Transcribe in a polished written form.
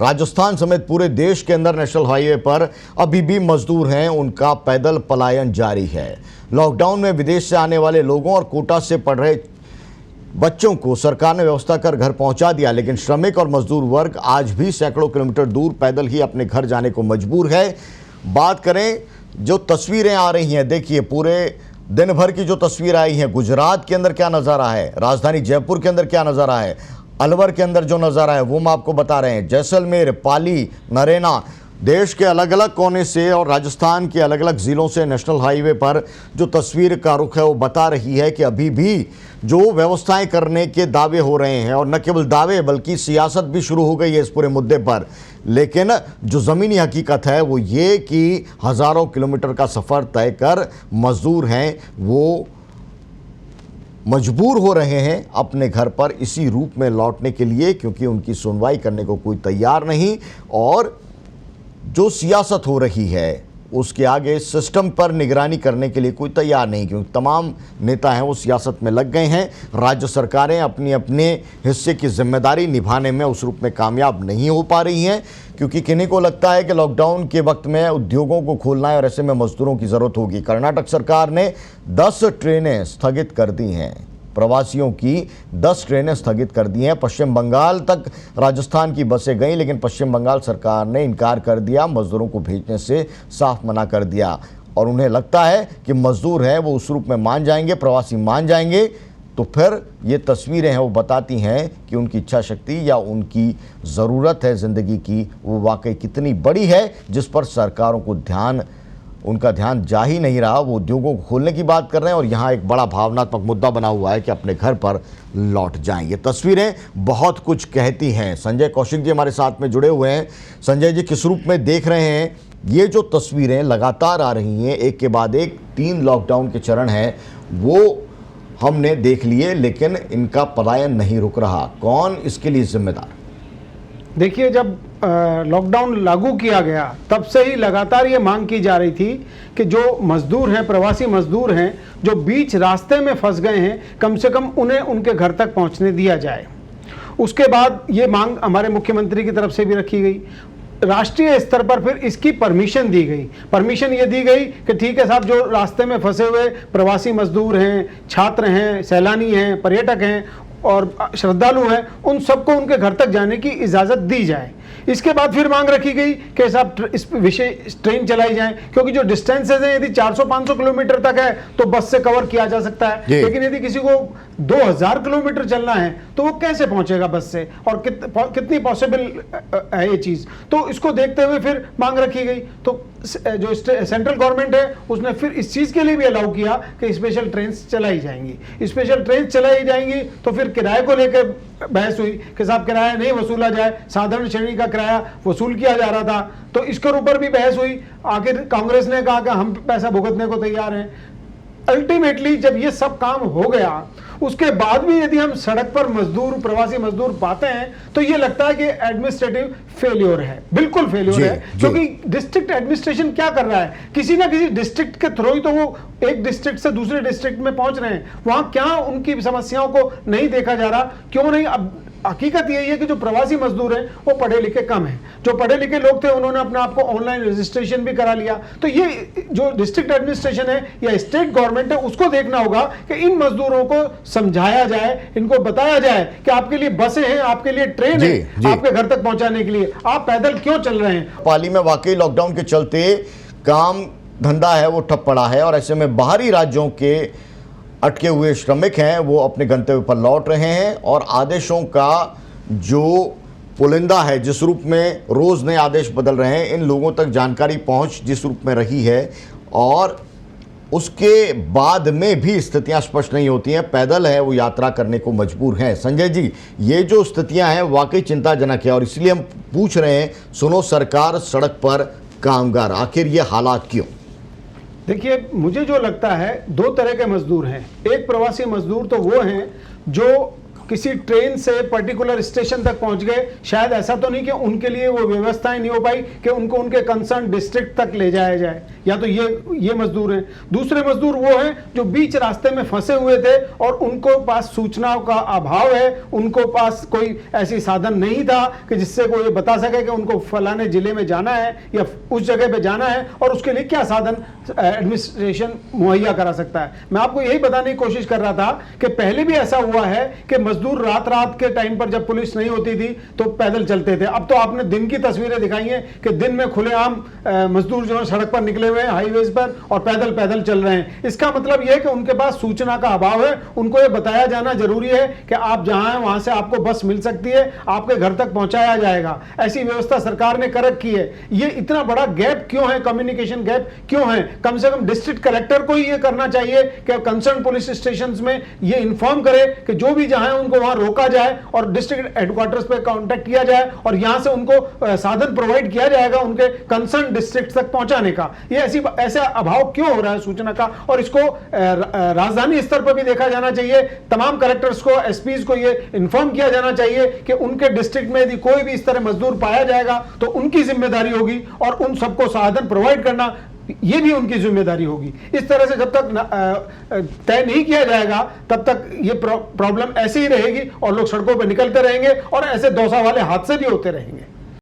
राजस्थान समेत पूरे देश के अंदर नेशनल हाईवे पर अभी भी मजदूर हैं, उनका पैदल पलायन जारी है। लॉकडाउन में विदेश से आने वाले लोगों और कोटा से पढ़ रहे बच्चों को सरकार ने व्यवस्था कर घर पहुंचा दिया, लेकिन श्रमिक और मजदूर वर्ग आज भी सैकड़ों किलोमीटर दूर पैदल ही अपने घर जाने को मजबूर है। बात करें जो तस्वीरें आ रही हैं, देखिए पूरे दिन भर की जो तस्वीर आई है, गुजरात के अंदर क्या नज़ारा है, राजधानी जयपुर के अंदर क्या नज़ारा है, अलवर के अंदर जो नज़ारा है वो हम आपको बता रहे हैं। जैसलमेर, पाली, नरेना, देश के अलग अलग कोने से और राजस्थान के अलग अलग ज़िलों से नेशनल हाईवे पर जो तस्वीर का रुख है वो बता रही है कि अभी भी जो व्यवस्थाएं करने के दावे हो रहे हैं, और न केवल दावे बल्कि सियासत भी शुरू हो गई है इस पूरे मुद्दे पर। लेकिन जो ज़मीनी हकीकत है वो ये कि हज़ारों किलोमीटर का सफ़र तय कर मज़दूर हैं वो मजबूर हो रहे हैं अपने घर पर इसी रूप में लौटने के लिए, क्योंकि उनकी सुनवाई करने को कोई तैयार नहीं, और जो सियासत हो रही है उसके आगे सिस्टम पर निगरानी करने के लिए कोई तैयार नहीं, क्योंकि तमाम नेता हैं वो सियासत में लग गए हैं। राज्य सरकारें अपनी अपने हिस्से की जिम्मेदारी निभाने में उस रूप में कामयाब नहीं हो पा रही हैं, क्योंकि किन्हीं को लगता है कि लॉकडाउन के वक्त में उद्योगों को खोलना है और ऐसे में मजदूरों की ज़रूरत होगी। कर्नाटक सरकार ने 10 ट्रेनें स्थगित कर दी हैं, प्रवासियों की 10 ट्रेनें स्थगित कर दी हैं। पश्चिम बंगाल तक राजस्थान की बसें गईं, लेकिन पश्चिम बंगाल सरकार ने इनकार कर दिया, मजदूरों को भेजने से साफ मना कर दिया, और उन्हें लगता है कि मजदूर हैं वो उस रूप में मान जाएंगे, प्रवासी मान जाएंगे। तो फिर ये तस्वीरें हैं वो बताती हैं कि उनकी इच्छा शक्ति या उनकी ज़रूरत है ज़िंदगी की वो वाकई कितनी बड़ी है, जिस पर सरकारों को उनका ध्यान जा ही नहीं रहा। वो उद्योगों को खोलने की बात कर रहे हैं और यहाँ एक बड़ा भावनात्मक मुद्दा बना हुआ है कि अपने घर पर लौट जाएं। ये तस्वीरें बहुत कुछ कहती हैं। संजय कौशिक जी हमारे साथ में जुड़े हुए हैं। संजय जी, किस रूप में देख रहे हैं ये जो तस्वीरें लगातार आ रही हैं, एक के बाद एक 3 लॉकडाउन के चरण हैं वो हमने देख लिए, लेकिन इनका पलायन नहीं रुक रहा, कौन इसके लिए जिम्मेदार? देखिए, जब लॉकडाउन लागू किया गया तब से ही लगातार ये मांग की जा रही थी कि जो मजदूर हैं, प्रवासी मजदूर हैं, जो बीच रास्ते में फंस गए हैं, कम से कम उन्हें उनके घर तक पहुंचने दिया जाए। उसके बाद ये मांग हमारे मुख्यमंत्री की तरफ से भी रखी गई। राष्ट्रीय स्तर पर फिर इसकी परमिशन दी गई। परमिशन ये दी गई कि ठीक है साहब, जो रास्ते में फंसे हुए प्रवासी मजदूर हैं, छात्र हैं, सैलानी हैं, पर्यटक हैं और श्रद्धालु हैं, उन सबको उनके घर तक जाने की इजाज़त दी जाए। इसके बाद फिर मांग रखी गई कि साहब इस विशेष ट्रेन चलाई जाए, क्योंकि जो डिस्टेंसेज हैं यदि 400-500 किलोमीटर तक है तो बस से कवर किया जा सकता है, लेकिन यदि किसी को 2000 किलोमीटर चलना है तो वो कैसे पहुंचेगा बस से, और कितनी पॉसिबल है ये चीज़। तो इसको देखते हुए फिर मांग रखी गई। तो जो सेंट्रल गवर्नमेंट है उसने फिर इस चीज़ के लिए भी अलाउ किया कि स्पेशल ट्रेन चलाई जाएंगी। स्पेशल ट्रेन चलाई जाएंगी तो फिर किराए को लेकर बहस हुई कि साहब किराया नहीं वसूला जाए, साधारण श्रेणी का किराया वसूल किया जा रहा था, तो इसके ऊपर भी बहस हुई। आखिर कांग्रेस ने कहा कि हम पैसा भुगतने को तैयार हैं। अल्टीमेटली जब ये सब काम हो गया उसके बाद भी यदि हम सड़क पर मजदूर, प्रवासी मजदूर पाते हैं तो ये लगता है कि एडमिनिस्ट्रेटिव फेल्योर है, बिल्कुल फेल्योर है। क्योंकि डिस्ट्रिक्ट एडमिनिस्ट्रेशन क्या कर रहा है, किसी ना किसी डिस्ट्रिक्ट के थ्रू ही तो वो एक डिस्ट्रिक्ट से दूसरे डिस्ट्रिक्ट में पहुंच रहे हैं। वहां क्या उनकी समस्याओं को नहीं देखा जा रहा, क्यों नहीं? अब हकीकत यही है कि जो प्रवासी मजदूर हैं वो पढ़े लिखे कम हैं। जो पढ़े लिखे लोग थे उन्होंने अपने आप को ऑनलाइन रजिस्ट्रेशन भी करा लिया। तो ये जो डिस्ट्रिक्ट एडमिनिस्ट्रेशन है या स्टेट गवर्नमेंट है उसको देखना होगा कि इन मजदूरों को समझाया जाए, इनको बताया जाए कि आपके लिए बसें हैं, आपके लिए ट्रेन है, आपके घर तक पहुंचाने के लिए, आप पैदल क्यों चल रहे हैं। पाली में वाकई लॉकडाउन के चलते काम धंधा है वो ठप पड़ा है, और ऐसे में बाहरी राज्यों के अटके हुए श्रमिक हैं वो अपने गंतव्य पर लौट रहे हैं, और आदेशों का जो पुलिंदा है, जिस रूप में रोज़ नए आदेश बदल रहे हैं, इन लोगों तक जानकारी पहुंच जिस रूप में रही है, और उसके बाद में भी स्थितियां स्पष्ट नहीं होती हैं, पैदल है वो यात्रा करने को मजबूर हैं। संजय जी, ये जो स्थितियां हैं वाकई चिंताजनक है, और इसलिए हम पूछ रहे हैं, सुनो सरकार सड़क पर कामगार, आखिर ये हालात क्यों? देखिए, मुझे जो लगता है 2 तरह के मजदूर हैं। एक प्रवासी मजदूर तो वो हैं जो किसी ट्रेन से पर्टिकुलर स्टेशन तक पहुंच गए, शायद ऐसा तो नहीं कि उनके लिए वो व्यवस्थाएं नहीं हो पाई कि उनको उनके कंसर्न डिस्ट्रिक्ट तक ले जाया जाए, या तो ये मजदूर हैं। दूसरे मजदूर वो हैं जो बीच रास्ते में फंसे हुए थे और उनको पास सूचनाओं का अभाव है, उनको पास कोई ऐसी साधन नहीं था कि जिससे कोई ये बता सके कि उनको फलाने जिले में जाना है या उस जगह पे जाना है और उसके लिए क्या साधन एडमिनिस्ट्रेशन मुहैया करा सकता है। मैं आपको यही बताने की कोशिश कर रहा था कि पहले भी ऐसा हुआ है कि मजदूर रात के टाइम पर जब पुलिस नहीं होती थी तो पैदल चलते थे। अब तो आपने दिन की तस्वीरें दिखाई हैं कि दिन में खुलेआम मजदूर जो है सड़क पर निकले हुए हैं हाईवेज पर और पैदल चल रहे हैं। इसका मतलब यह है कि उनके पास सूचना का अभाव है। उनको यह बताया जाना जरूरी है कि आप जहां हैं वहां से आपको बस मिल सकती है, आपके घर तक पहुंचाया जाएगा। ऐसी व्यवस्था सरकार ने कर रखी है। ये इतना बड़ा गैप क्यों है, कम्युनिकेशन गैप क्यों है? कम से कम डिस्ट्रिक्ट कलेक्टर को ये करना चाहिए कि कंसर्न पुलिस स्टेशन में ये इन्फॉर्म करे कि जो भी जहां है उनको वहां रोका जाए और डिस्ट्रिक्ट हेडक्वार्टर्स पे कांटेक्ट किया जाए और यहां से उनको साधन प्रोवाइड किया जाएगा उनके कंसर्न डिस्ट्रिक्ट तक पहुंचाने का। ये ऐसा अभाव क्यों हो रहा है सूचना का? और इसको राजधानी स्तर पर भी देखा जाना चाहिए। तमाम कलेक्टर्स को, एसपीज को ये इन्फॉर्म किया जाना चाहिए कि उनके डिस्ट्रिक्ट में यदि कोई भी इस तरह मजदूर पाया जाएगा तो उनकी जिम्मेदारी होगी और उन सबको साधन प्रोवाइड करना ये भी उनकी जिम्मेदारी होगी। इस तरह से जब तक तय नहीं किया जाएगा तब तक ये प्रॉब्लम ऐसे ही रहेगी और लोग सड़कों पर निकलते रहेंगे और ऐसे दौसा वाले हादसे भी होते रहेंगे।